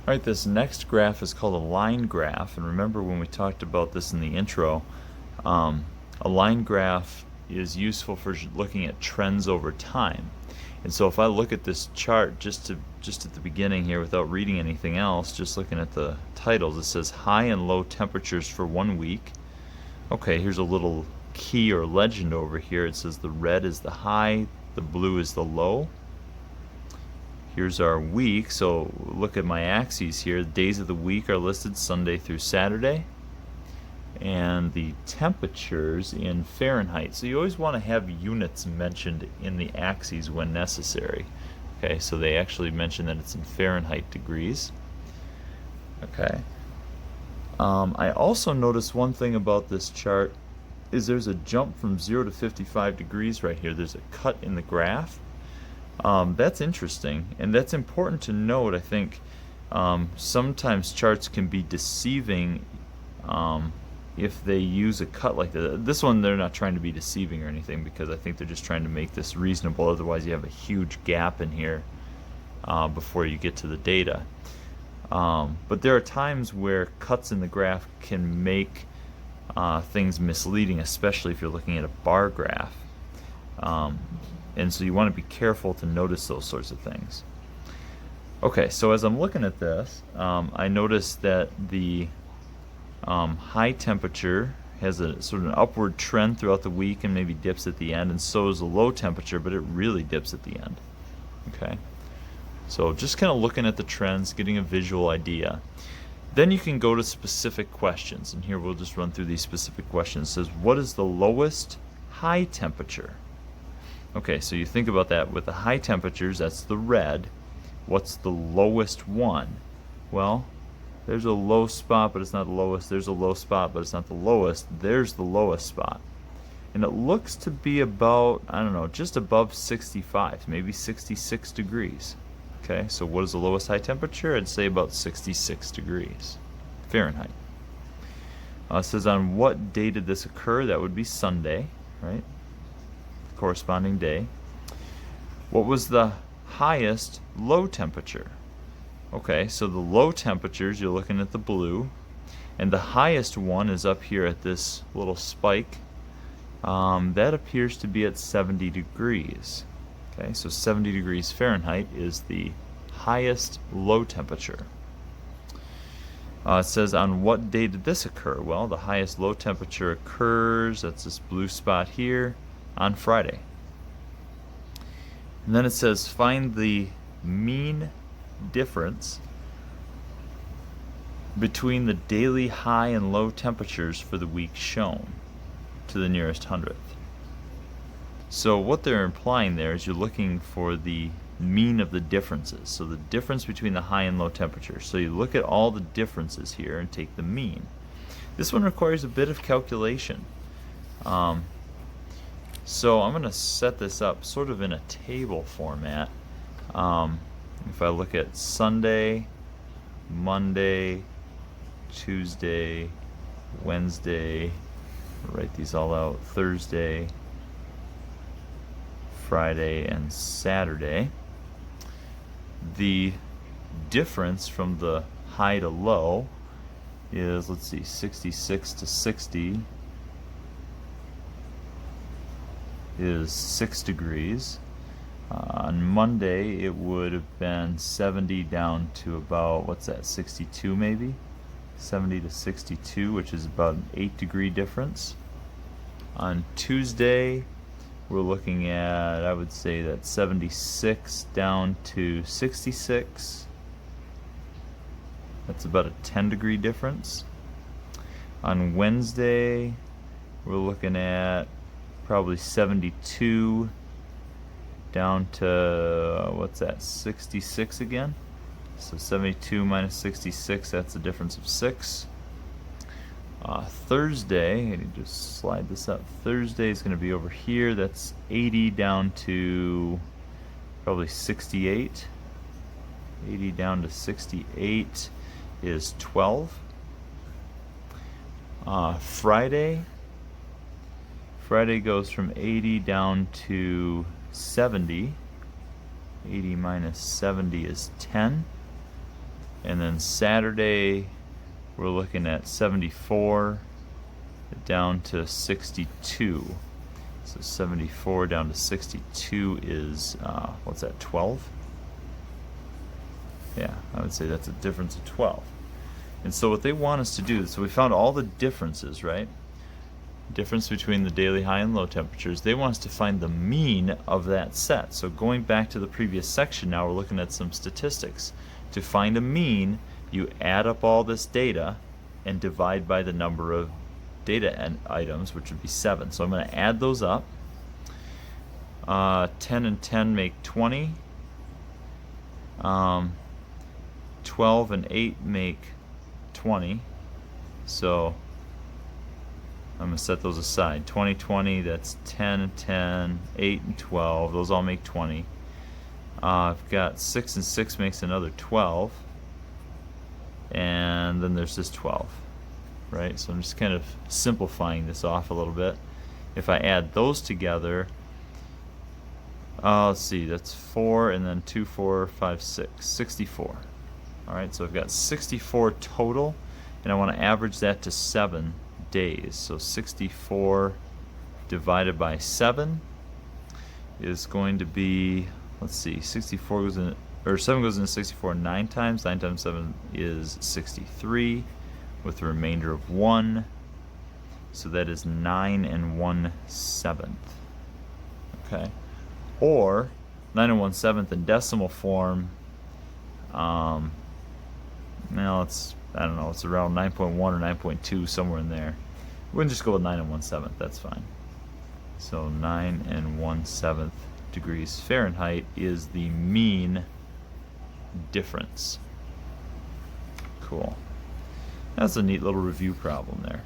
Alright, this next graph is called a line graph, and remember when we talked about this in the intro, a line graph is useful for looking at trends over time. And so if I look at this chart just at the beginning here without reading anything else, just looking at the titles, it says high and low temperatures for 1 week. Okay, here's a little key or legend over here. It says the red is the high, the blue is the low. Here's our week, so look at my axes here. The days of the week are listed Sunday through Saturday, and the temperatures in Fahrenheit. So you always want to have units mentioned in the axes when necessary. Okay, so they actually mention that it's in Fahrenheit degrees. Okay. I also noticed one thing about this chart is there's a jump from 0 to 55 degrees right here. There's a cut in the graph. That's interesting, and that's important to note. I think sometimes charts can be deceiving if they use a cut like that. This one, they're not trying to be deceiving or anything, because I think they're just trying to make this reasonable. Otherwise, you have a huge gap in here before you get to the data. But there are times where cuts in the graph can make things misleading, especially if you're looking at a bar graph. And so you want to be careful to notice those sorts of things. Okay, so as I'm looking at this, I noticed that the high temperature has a sort of an upward trend throughout the week and maybe dips at the end, and so is the low temperature, but it really dips at the end. Okay, so just kind of looking at the trends, getting a visual idea. Then you can go to specific questions, and here we'll just run through these specific questions. It says, what is the lowest high temperature? Okay, so you think about that with the high temperatures, that's the red. What's the lowest one? Well, there's a low spot, but it's not the lowest. There's a low spot, but it's not the lowest. There's the lowest spot. And it looks to be about, I don't know, just above 65, maybe 66 degrees. Okay, so what is the lowest high temperature? I'd say about 66 degrees Fahrenheit. It says, on what day did this occur? That would be Sunday, right? Corresponding day. What was the highest low temperature? Okay, so the low temperatures, you're looking at the blue, and the highest one is up here at this little spike. That appears to be at 70 degrees. Okay, so 70 degrees Fahrenheit is the highest low temperature. It says, on what day did this occur? Well, the highest low temperature occurs, that's this blue spot here, on Friday. And then it says, find the mean difference between the daily high and low temperatures for the week shown to the nearest hundredth. So what they're implying there is you're looking for the mean of the differences. So the difference between the high and low temperatures. So you look at all the differences here and take the mean. This one requires a bit of calculation. So I'm going to set this up sort of in a table format. If I look at Sunday, Monday, Tuesday, Wednesday, write these all out, Thursday, Friday, and Saturday, the difference from the high to low is, let's see, 66 to 60 is 6 degrees. On Monday it would have been 70 down to about, what's that, 62 maybe? 70 to 62, which is about an 8-degree difference. On Tuesday we're looking at, I would say, that 76 down to 66. That's about a 10-degree difference. On Wednesday we're looking at probably 72 down to, what's that, 66 again. So 72 minus 66, that's a difference of 6. Thursday, I need to just slide this up. Thursday is going to be over here. That's 80 down to probably 68. 80 down to 68 is 12. Friday goes from 80 down to 70. 80 minus 70 is 10. And then Saturday, we're looking at 74 down to 62. So 74 down to 62 is, what's that, 12? Yeah, I would say that's a difference of 12. And so what they want us to do, so we found all the differences, right? Difference between the daily high and low temperatures. They want us to find the mean of that set. So going back to the previous section, now we're looking at some statistics. To find a mean, you add up all this data and divide by the number of data items, which would be 7. So I'm going to add those up. 10 and 10 make 20. 12 and 8 make 20. So I'm going to set those aside. 20, 20, that's 10 and 10, 8 and 12. Those all make 20. I've got 6 and 6 makes another 12. And then there's this 12. Right? So I'm just kind of simplifying this off a little bit. If I add those together, let's see, that's 4 and then 2, 4, 5, 6. 64. Alright, so I've got 64 total, and I want to average that to 7 days. So 64 divided by 7 is going to be, let's see, 64 goes in, or 7 goes into 64 9 times. 9 times 7 is 63 with a remainder of 1. So that is 9 and 1/7. Okay. Or 9 and 1/7 in decimal form. Now it's, I don't know, it's around 9.1 or 9.2, somewhere in there. We can just go with 9 and 1/7, that's fine. So 9 and 1/7 degrees Fahrenheit is the mean difference. Cool. That's a neat little review problem there.